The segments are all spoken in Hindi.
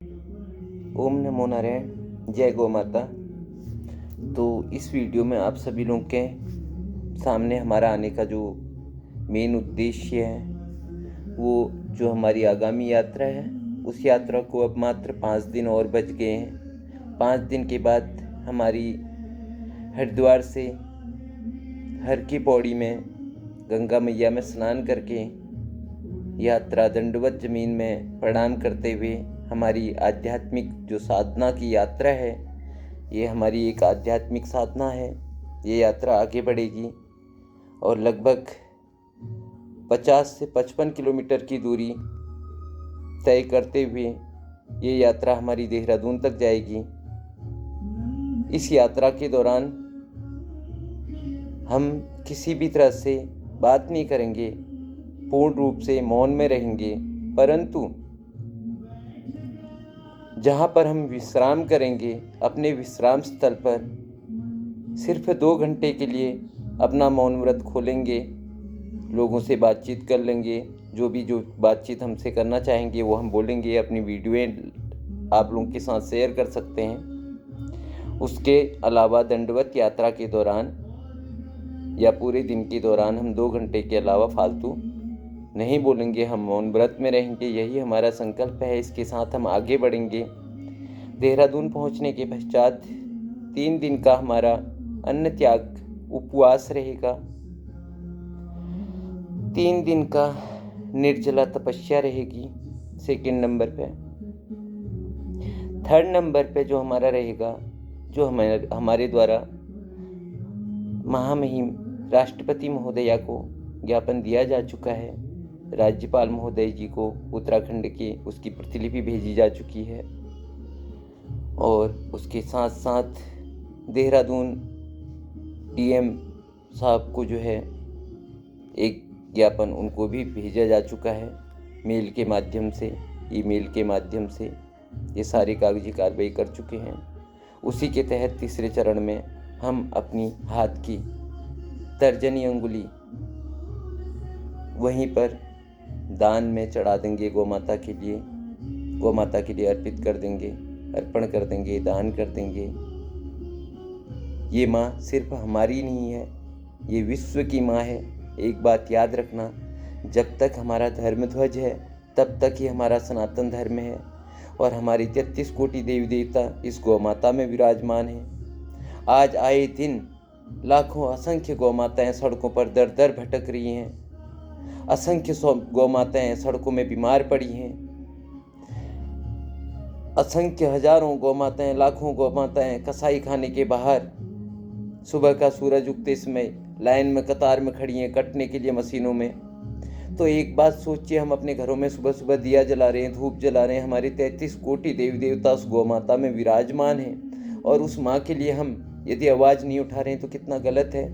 ओम नमो नारायण। जय गौ माता। तो इस वीडियो में आप सभी लोगों के सामने हमारा आने का जो मेन उद्देश्य है वो जो हमारी आगामी यात्रा है, उस यात्रा को अब मात्र 5 दिन और बच गए हैं। 5 दिन के बाद हमारी हरिद्वार से हर की पौड़ी में गंगा मैया में स्नान करके यात्रा दंडवत जमीन में प्रणाम करते हुए हमारी आध्यात्मिक जो साधना की यात्रा है, ये हमारी एक आध्यात्मिक साधना है। ये यात्रा आगे बढ़ेगी और लगभग 50 से 55 किलोमीटर की दूरी तय करते हुए ये यात्रा हमारी देहरादून तक जाएगी। इस यात्रा के दौरान हम किसी भी तरह से बात नहीं करेंगे, पूर्ण रूप से मौन में रहेंगे, परंतु जहाँ पर हम विश्राम करेंगे अपने विश्राम स्थल पर सिर्फ 2 घंटे के लिए अपना मौन व्रत खोलेंगे, लोगों से बातचीत कर लेंगे। जो बातचीत हमसे करना चाहेंगे वो हम बोलेंगे, अपनी वीडियोएं आप लोगों के साथ शेयर कर सकते हैं। उसके अलावा दंडवत यात्रा के दौरान या पूरे दिन के दौरान हम 2 घंटे के अलावा फालतू नहीं बोलेंगे, हम मौन व्रत में रहेंगे। यही हमारा संकल्प है। इसके साथ हम आगे बढ़ेंगे। देहरादून पहुंचने के पश्चात 3 दिन का हमारा अन्न त्याग उपवास रहेगा। 3 दिन का निर्जला तपस्या रहेगी। सेकंड नंबर पे। थर्ड नंबर पे जो हमारा रहेगा, जो हमारे द्वारा महामहिम राष्ट्रपति महोदया को ज्ञापन दिया जा चुका है। राज्यपाल महोदय जी को उत्तराखंड के उसकी प्रतिलिपि भेजी जा चुकी है और उसके साथ साथ देहरादून डीएम साहब को जो है एक ज्ञापन उनको भी भेजा जा चुका है मेल के माध्यम से, ईमेल के माध्यम से। ये सारी कागजी कार्रवाई कर चुके हैं। उसी के तहत तीसरे चरण में हम अपनी हाथ की तर्जनी अंगुली वहीं पर दान में चढ़ा देंगे, गौ माता के लिए अर्पित कर देंगे, अर्पण कर देंगे, दान कर देंगे। ये माँ सिर्फ हमारी नहीं है, ये विश्व की माँ है। एक बात याद रखना, जब तक हमारा धर्म ध्वज है तब तक ही हमारा सनातन धर्म है और हमारी 33 कोटि देवी देवता इस गौ माता में विराजमान है। आज आए दिन लाखों असंख्य गौ माताएं सड़कों पर दर दर भटक रही हैं। असंख्य गौ माताएं सड़कों में बीमार पड़ी हैं। असंख्य हजारों गौ माताएं, लाखों गौ माताएं कसाई खाने के बाहर सुबह का सूरज उगते समय लाइन में कतार में खड़ी हैं, कटने के लिए मशीनों में। तो एक बात सोचिए, हम अपने घरों में सुबह सुबह दिया जला रहे हैं, धूप जला रहे हैं। हमारी 33 कोटि देवी देवता उस गौ माता में विराजमान हैं और उस माँ के लिए हम यदि आवाज़ नहीं उठा रहे हैं तो कितना गलत है।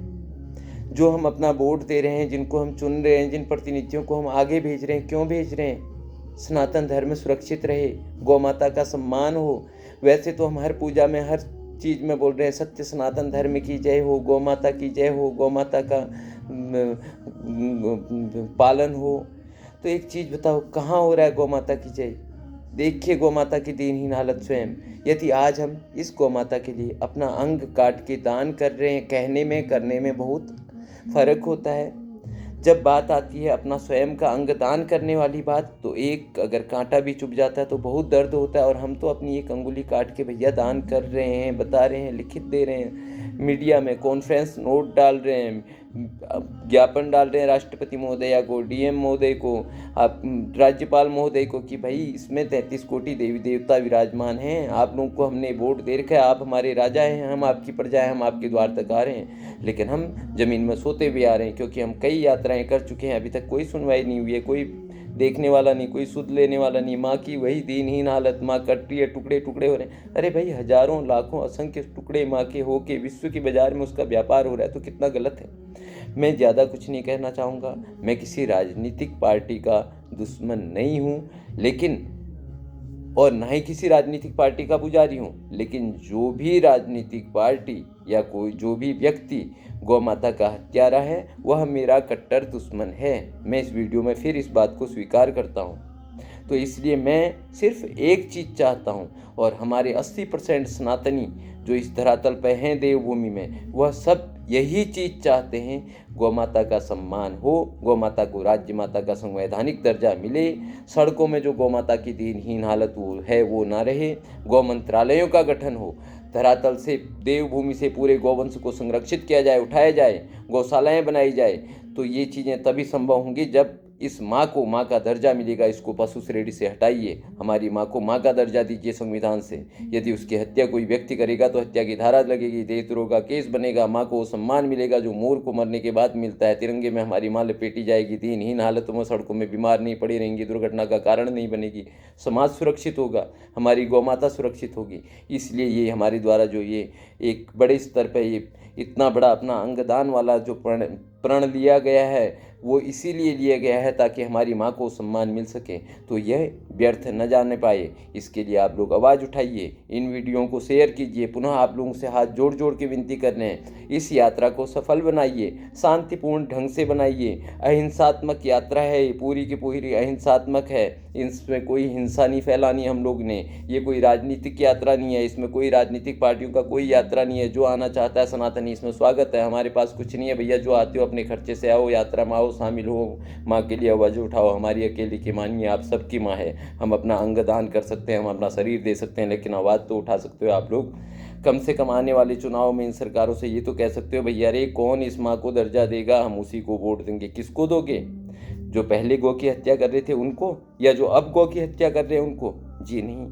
जो हम अपना वोट दे रहे हैं, जिनको हम चुन रहे हैं, जिन प्रतिनिधियों को हम आगे भेज रहे हैं, क्यों भेज रहे हैं? सनातन धर्म सुरक्षित रहे, गौ माता का सम्मान हो। वैसे तो हम हर पूजा में हर चीज़ में बोल रहे हैं सत्य सनातन धर्म की जय हो, गौ माता की जय हो, गौ माता का पालन हो। तो एक चीज़ बताओ, कहाँ हो रहा है गौ माता की जय? देखिए गौ माता की दीनहीन हालत स्वयं। यदि आज हम इस गौ माता के लिए अपना अंग काट के दान कर रहे हैं, कहने में करने में बहुत फर्क होता है। जब बात आती है अपना स्वयं का अंग दान करने वाली बात, तो एक अगर कांटा भी चुभ जाता है तो बहुत दर्द होता है। और हम तो अपनी एक अंगुली काट के भैया दान कर रहे हैं, बता रहे हैं, लिखित दे रहे हैं, मीडिया में कॉन्फ्रेंस नोट डाल रहे हैं, ज्ञापन डाल रहे हैं राष्ट्रपति महोदया को, डीएम महोदय को, आप राज्यपाल महोदय को कि भाई इसमें 33 कोटि देवी देवता विराजमान हैं। आप लोगों को हमने वोट दे रखा है, आप हमारे राजा हैं, हम आपकी प्रजा हैं, हम आपके द्वार तक आ रहे हैं। लेकिन हम ज़मीन में सोते हुए आ रहे हैं, क्योंकि हम कई यात्राएं कर चुके हैं, अभी तक कोई सुनवाई नहीं हुई है, कोई देखने वाला नहीं, कोई सुध लेने वाला नहीं। माँ की वही दीनहीन हालत, माँ कट रही है, टुकड़े टुकड़े हो रहे हैं। अरे भाई, हजारों लाखों असंख्य टुकड़े माँ के हो के विश्व के बाजार में उसका व्यापार हो रहा है, तो कितना गलत है। मैं ज़्यादा कुछ नहीं कहना चाहूँगा। मैं किसी राजनीतिक पार्टी का दुश्मन नहीं हूँ, लेकिन और ना ही किसी राजनीतिक पार्टी का पुजारी हूँ, लेकिन जो भी राजनीतिक पार्टी या कोई जो भी व्यक्ति गौ माता का हत्यारा है वह मेरा कट्टर दुश्मन है। मैं इस वीडियो में फिर इस बात को स्वीकार करता हूँ। तो इसलिए मैं सिर्फ एक चीज़ चाहता हूँ, और हमारे 80% सनातनी जो इस धरातल पर हैं देवभूमि में, वह सब यही चीज़ चाहते हैं, गौ माता का सम्मान हो, गौ माता को राज्य माता का संवैधानिक दर्जा मिले, सड़कों में जो गौ माता की दीनहीन हालत वो ना रहे, गौ मंत्रालयों का गठन हो, धरातल से देवभूमि से पूरे गौवंश को संरक्षित किया जाए, उठाया जाए, गौशालाएं बनाई जाए। तो ये चीज़ें तभी संभव होंगी जब इस माँ को माँ का दर्जा मिलेगा। इसको पशु श्रेणी से हटाइए, हमारी माँ को माँ का दर्जा दीजिए संविधान से। यदि उसकी हत्या कोई व्यक्ति करेगा तो हत्या की धारा लगेगी, देशद्रोह का केस बनेगा, माँ को सम्मान मिलेगा जो मोर को मरने के बाद मिलता है। तिरंगे में हमारी माँ लपेटी जाएगी, दीनहीन हालतों में सड़कों में बीमार नहीं पड़ी रहेंगी, दुर्घटना का कारण नहीं बनेगी, समाज सुरक्षित होगा, हमारी गौ माता सुरक्षित होगी। इसलिए ये हमारे द्वारा जो ये एक बड़े स्तर पर ये इतना बड़ा अपना अंगदान वाला जो प्रण लिया गया है, वो इसीलिए लिया गया है ताकि हमारी माँ को सम्मान मिल सके, तो यह व्यर्थ न जाने पाए। इसके लिए आप लोग आवाज़ उठाइए, इन वीडियो को शेयर कीजिए। पुनः आप लोगों से हाथ जोड़ जोड़ के विनती कर रहे हैं, इस यात्रा को सफल बनाइए, शांतिपूर्ण ढंग से बनाइए। अहिंसात्मक यात्रा है, ये पूरी की पूरी अहिंसात्मक है, इसमें कोई हिंसा नहीं फैलानी हम लोग ने। ये कोई राजनीतिक यात्रा नहीं है, इसमें कोई राजनीतिक पार्टियों का कोई यात्रा नहीं है। जो आना चाहता है सनातनी इसमें स्वागत है, हमारे पास कुछ नहीं है भैया। जो आते हो अपने खर्चे से आओ, यात्रा में आओ, शामिल हो, माँ के लिए आवाज़ उठाओ। हमारी अकेले की माँ नहीं है, आप सबकी माँ है। हम अपना अंग दान कर सकते हैं, हम अपना शरीर दे सकते हैं, लेकिन आवाज़ तो उठा सकते हो आप लोग। कम से कम आने वाले चुनाव में इन सरकारों से ये तो कह सकते हो भैया रे कौन इस माँ को दर्जा देगा, हम उसी को वोट देंगे। किसको दोगे? जो पहले गौ की हत्या कर रहे थे उनको, या जो अब गौ की हत्या कर रहे हैं उनको? जी नहीं,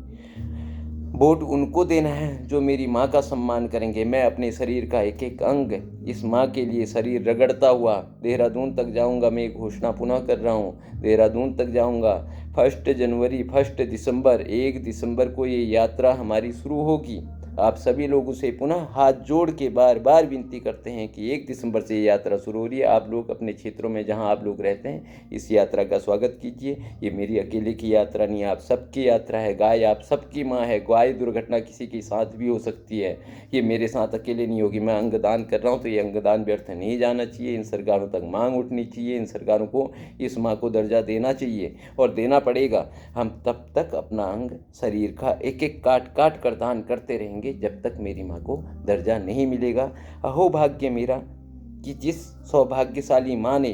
वोट उनको देना है जो मेरी माँ का सम्मान करेंगे। मैं अपने शरीर का एक एक अंग इस माँ के लिए शरीर रगड़ता हुआ देहरादून तक जाऊंगा। मैं एक घोषणा पुनः कर रहा हूँ, देहरादून तक जाऊंगा। 1 जनवरी 1 दिसंबर 1 दिसंबर को ये यात्रा हमारी शुरू होगी। आप सभी लोगों से पुनः हाथ जोड़ के बार बार विनती करते हैं कि 1 दिसंबर से ये यात्रा शुरू हो रही है। आप लोग अपने क्षेत्रों में जहां आप लोग रहते हैं इस यात्रा का स्वागत कीजिए। ये मेरी अकेले की यात्रा नहीं है, आप सबकी यात्रा है। गाय आप सबकी माँ है, गाय दुर्घटना किसी के साथ भी हो सकती है, ये मेरे साथ अकेले नहीं होगी। मैं अंगदान कर रहा हूँ तो ये अंगदान व्यर्थ नहीं जाना चाहिए। इन सरकारों तक मांग उठनी चाहिए, इन सरकारों को इस माँ को दर्जा देना चाहिए और देना पड़ेगा। हम तब तक अपना अंग शरीर का एक एक काट काट कर दान करते रहेंगे जब तक मेरी माँ को दर्जा नहीं मिलेगा। अहो भाग्य मेरा कि जिस सौभाग्यशाली माँ ने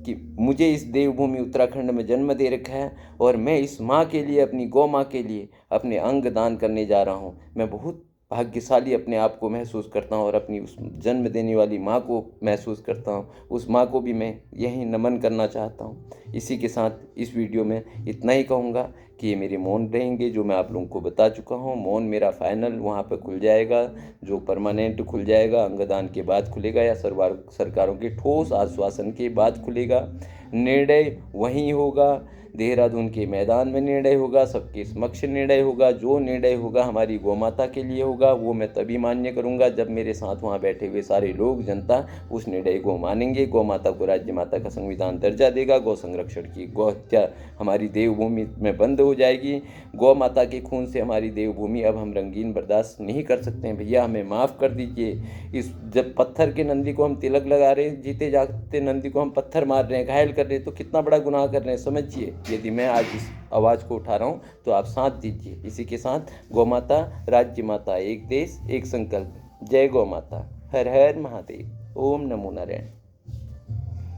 कि मुझे इस देवभूमि उत्तराखंड में जन्म दे रखा है और मैं इस माँ के लिए, अपनी गौ माँ के लिए अपने अंग दान करने जा रहा हूँ। मैं बहुत भाग्यशाली अपने आप को महसूस करता हूँ और अपनी उस जन्म देने वाली माँ को महसूस करता हूँ। उस माँ को भी मैं यही नमन करना चाहता हूँ। इसी के साथ इस वीडियो में इतना ही कहूँगा कि ये मेरे मौन रहेंगे जो मैं आप लोगों को बता चुका हूँ। मौन मेरा फाइनल वहाँ पर खुल जाएगा, जो परमानेंट खुल जाएगा, अंगदान के बाद खुलेगा या सरकारों के ठोस आश्वासन के बाद खुलेगा। निर्णय वहीं होगा, देहरादून के मैदान में निर्णय होगा, सबके समक्ष निर्णय होगा। जो निर्णय होगा हमारी गौ माता के लिए होगा, वो मैं तभी मान्य करूंगा जब मेरे साथ वहाँ बैठे हुए सारे लोग, जनता उस निर्णय को मानेंगे। गौ माता को राज्य माता का संविधान दर्जा देगा, गौ संरक्षण की, गौ हत्या हमारी देवभूमि में बंद हो जाएगी। गौ माता के खून से हमारी देवभूमि अब हम रंगीन बर्दाश्त नहीं कर सकते हैं। भैया हमें माफ़ कर दीजिए। इस जब पत्थर के नंदी को हम तिलक लगा रहे हैं, जीते जागते नंदी को हम पत्थर मार रहे हैं, घायल कर रहे हैं, तो कितना बड़ा गुनाह कर रहे हैं समझिए। यदि मैं आज इस आवाज़ को उठा रहा हूँ तो आप साथ दीजिए। इसी के साथ गौ माता, राज्य माता, एक देश, एक संकल्प। जय गौ माता। हर हर महादेव। ओम नमो नारायण।